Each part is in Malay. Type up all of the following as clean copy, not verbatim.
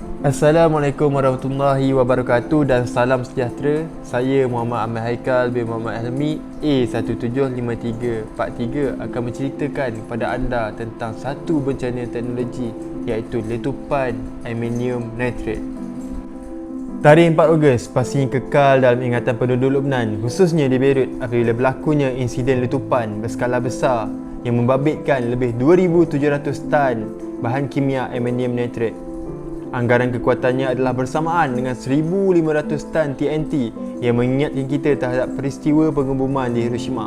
Assalamualaikum warahmatullahi wabarakatuh dan salam sejahtera. Saya Muhammad Ahmad Haikal bin Muhammad Helmi A175343 akan menceritakan kepada anda tentang satu bencana teknologi, iaitu letupan aluminium nitrate. Tarikh 4 Ogos pastinya kekal dalam ingatan penduduk Lebanon, khususnya di Beirut, apabila berlakunya insiden letupan berskala besar yang membabitkan lebih 2,700 tan bahan kimia aluminium nitrate. Anggaran kekuatannya adalah bersamaan dengan 1,500 tan TNT yang mengingatkan kita terhadap peristiwa pengeboman di Hiroshima.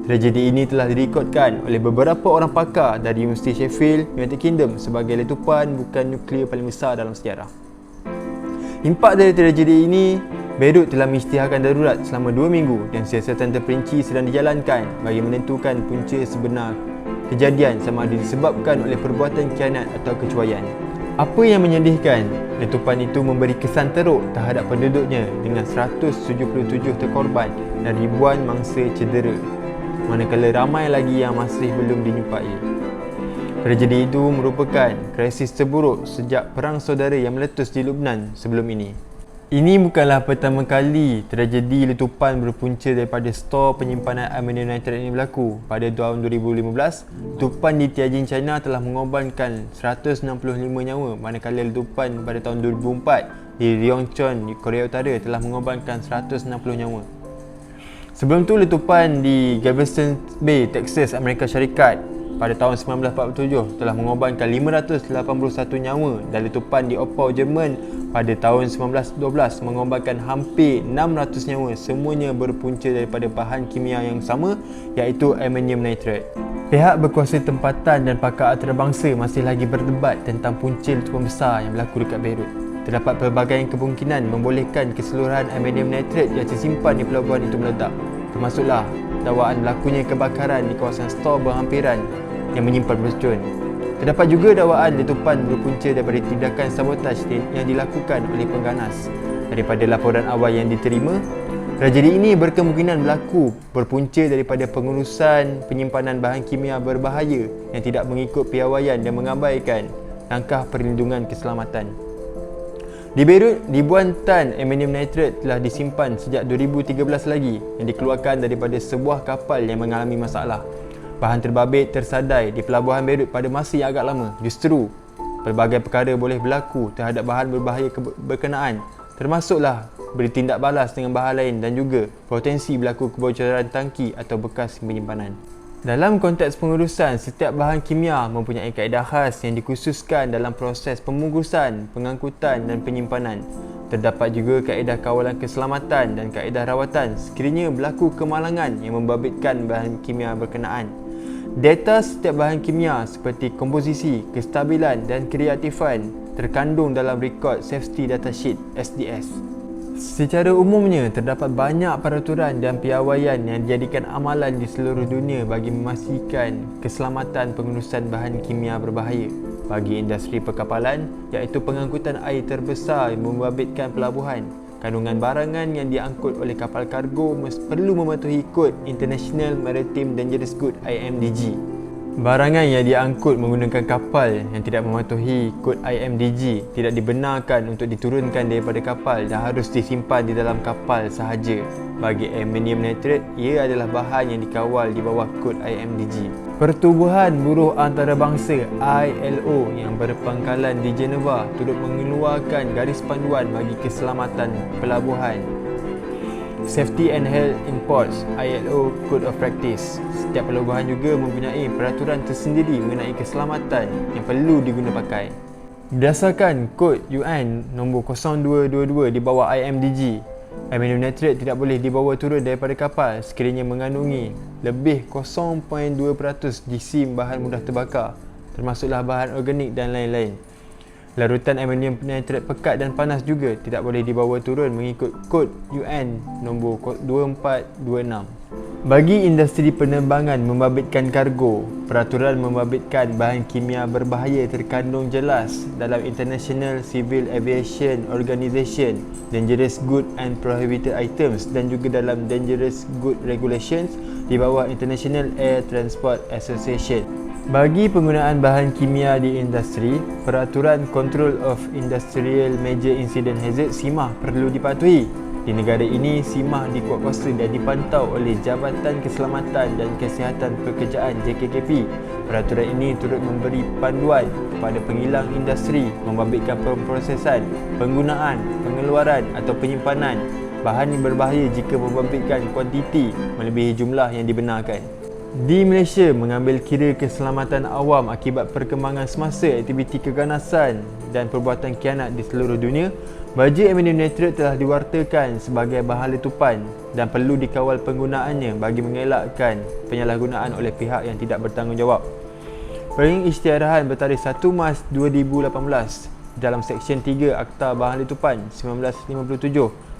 Tragedi ini telah direkodkan oleh beberapa orang pakar dari Universiti Sheffield, United Kingdom sebagai letupan bukan nuklear paling besar dalam sejarah. Impak dari tragedi ini, Beirut telah mengisytiharkan darurat selama 2 minggu dan siasatan terperinci sedang dijalankan bagi menentukan punca sebenar kejadian sama ada disebabkan oleh perbuatan khianat atau kecuaian. Apa yang menyedihkan, letupan itu memberi kesan teruk terhadap penduduknya dengan 177 terkorban dan ribuan mangsa cedera, manakala ramai lagi yang masih belum dijumpai. Tragedi itu merupakan krisis terburuk sejak Perang Saudara yang meletus di Lebanon sebelum ini. Ini bukanlah pertama kali tragedi letupan berpunca daripada stor penyimpanan aluminium nitrate ini berlaku. Pada tahun 2015, letupan di Tianjin, China telah mengorbankan 165 nyawa, manakala letupan pada tahun 2004 di Ryongchon, Korea Utara telah mengorbankan 160 nyawa. Sebelum tu, letupan di Galveston Bay, Texas, Amerika Syarikat pada tahun 1947 telah mengorbankan 581 nyawa, dan letupan di Oppau, Jerman pada tahun 1912 mengorbankan hampir 600 nyawa. Semuanya berpunca daripada bahan kimia yang sama, iaitu aluminium nitrate. Pihak berkuasa tempatan dan pakar antarabangsa masih lagi berdebat tentang punca letupan besar yang berlaku dekat Beirut. Terdapat pelbagai kemungkinan membolehkan keseluruhan aluminium nitrate yang tersimpan di pelabuhan itu meledak, termasuklah dakwaan berlakunya kebakaran di kawasan stor berhampiran yang menyimpan beracun. Terdapat juga dakwaan letupan berpunca daripada tindakan sabotaj yang dilakukan oleh pengganas. Daripada laporan awal yang diterima, tragedi ini berkemungkinan berpunca daripada pengurusan penyimpanan bahan kimia berbahaya yang tidak mengikut piawaian dan mengabaikan langkah perlindungan keselamatan. Di Beirut, ribuan tan aluminium nitrate telah disimpan sejak 2013 lagi yang dikeluarkan daripada sebuah kapal yang mengalami masalah. Bahan terbabit tersadai di pelabuhan Beirut pada masa yang agak lama. Justru, pelbagai perkara boleh berlaku terhadap bahan berbahaya berkenaan, termasuklah bertindak balas dengan bahan lain dan juga potensi berlaku kebocoran tangki atau bekas penyimpanan. Dalam konteks pengurusan, setiap bahan kimia mempunyai kaedah khas yang dikhususkan dalam proses pembungkusan, pengangkutan dan penyimpanan. Terdapat juga kaedah kawalan keselamatan dan kaedah rawatan sekiranya berlaku kemalangan yang membabitkan bahan kimia berkenaan. Data setiap bahan kimia seperti komposisi, kestabilan dan kreatifan terkandung dalam rekod Safety Data Sheet (SDS). Secara umumnya, terdapat banyak peraturan dan piawaian yang dijadikan amalan di seluruh dunia bagi memastikan keselamatan pengurusan bahan kimia berbahaya. Bagi industri perkapalan, iaitu pengangkutan air terbesar yang membabitkan pelabuhan, kandungan barangan yang diangkut oleh kapal kargo perlu mematuhi kod International Maritime Dangerous Goods (IMDG). Barangan yang diangkut menggunakan kapal yang tidak mematuhi kod IMDG tidak dibenarkan untuk diturunkan daripada kapal dan harus disimpan di dalam kapal sahaja. Bagi aluminium nitrate, ia adalah bahan yang dikawal di bawah kod IMDG. Pertubuhan Buruh Antarabangsa ILO yang berpangkalan di Geneva turut mengeluarkan garis panduan bagi keselamatan pelabuhan. Safety and Health in Ports (ILO Code of Practice). Setiap pelabuhan juga mempunyai peraturan tersendiri mengenai keselamatan yang perlu diguna pakai. Berdasarkan Kod UN nombor 0222 di bawah IMDG, aluminium nitrate tidak boleh dibawa turun daripada kapal sekiranya mengandungi lebih 0.2% jisim bahan mudah terbakar, termasuklah bahan organik dan lain-lain. Larutan aluminium nitrate pekat dan panas juga tidak boleh dibawa turun mengikut Kod UN nombor 2426. Bagi industri penerbangan membabitkan kargo, peraturan membabitkan bahan kimia berbahaya terkandung jelas dalam International Civil Aviation Organization Dangerous Goods and Prohibited Items dan juga dalam Dangerous Goods Regulations di bawah International Air Transport Association. Bagi penggunaan bahan kimia di industri, Peraturan Control of Industrial Major Incident Hazard (SIMAH) perlu dipatuhi. Di negara ini, SIMAH dikuatkuasa dan dipantau oleh Jabatan Keselamatan dan Kesihatan Pekerjaan (JKKP). Peraturan ini turut memberi panduan kepada pengilang industri membabitkan pemprosesan, penggunaan, pengeluaran atau penyimpanan bahan yang berbahaya jika membabitkan kuantiti melebihi jumlah yang dibenarkan. Di Malaysia, mengambil kira keselamatan awam akibat perkembangan semasa aktiviti keganasan dan perbuatan khianat di seluruh dunia, baja amonium nitrat telah diwartakan sebagai bahan letupan dan perlu dikawal penggunaannya bagi mengelakkan penyalahgunaan oleh pihak yang tidak bertanggungjawab. Pengisytiharan bertarikh 1 Mac 2018 dalam Seksyen 3 Akta Bahan Letupan 1957.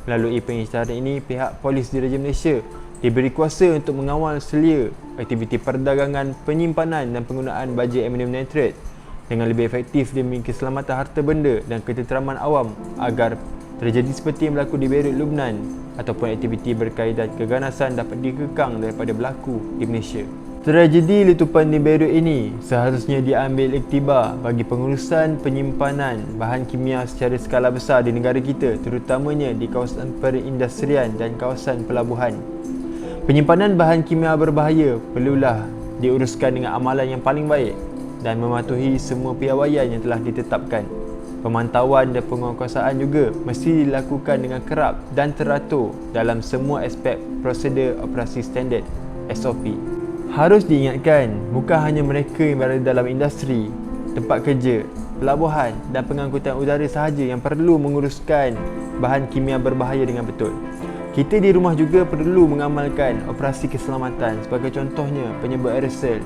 Melalui pengisytiharan ini, pihak Polis Diraja Malaysia diberi kuasa untuk mengawal selia aktiviti perdagangan, penyimpanan dan penggunaan baja amonium nitrat dengan lebih efektif demi keselamatan harta benda dan ketenteraman awam agar terjadi seperti yang berlaku di Beirut, Lubnan ataupun aktiviti berkaitan keganasan dapat dikekang daripada berlaku di Malaysia. Tragedi letupan di Beirut ini seharusnya diambil iktibar bagi pengurusan penyimpanan bahan kimia secara skala besar di negara kita, terutamanya di kawasan perindustrian dan kawasan pelabuhan. Penyimpanan bahan kimia berbahaya perlulah diuruskan dengan amalan yang paling baik dan mematuhi semua piawaian yang telah ditetapkan. Pemantauan dan penguatkuasaan juga mesti dilakukan dengan kerap dan teratur dalam semua aspek prosedur operasi standard (SOP). Harus diingatkan, bukan hanya mereka yang berada dalam industri, tempat kerja, pelabuhan dan pengangkutan udara sahaja yang perlu menguruskan bahan kimia berbahaya dengan betul. Kita di rumah juga perlu mengamalkan operasi keselamatan, sebagai contohnya penyebab aerosol.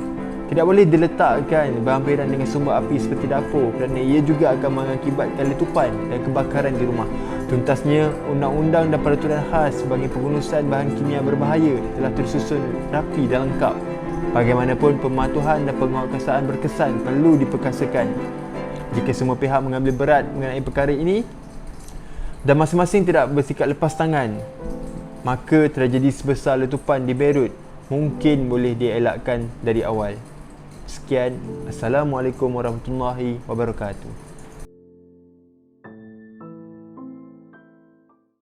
Tidak boleh diletakkan berhampiran dengan sumber api seperti dapur kerana ia juga akan mengakibatkan letupan dan kebakaran di rumah. Tuntasnya, undang-undang dan peraturan khas bagi pengurusan bahan kimia berbahaya telah tersusun rapi dan lengkap. Bagaimanapun, pematuhan dan penguatkuasaan berkesan perlu diperkasakan. Jika semua pihak mengambil berat mengenai perkara ini dan masing-masing tidak bersikap lepas tangan, maka tragedi sebesar letupan di Beirut mungkin boleh dielakkan dari awal. Sekian, Assalamualaikum warahmatullahi wabarakatuh.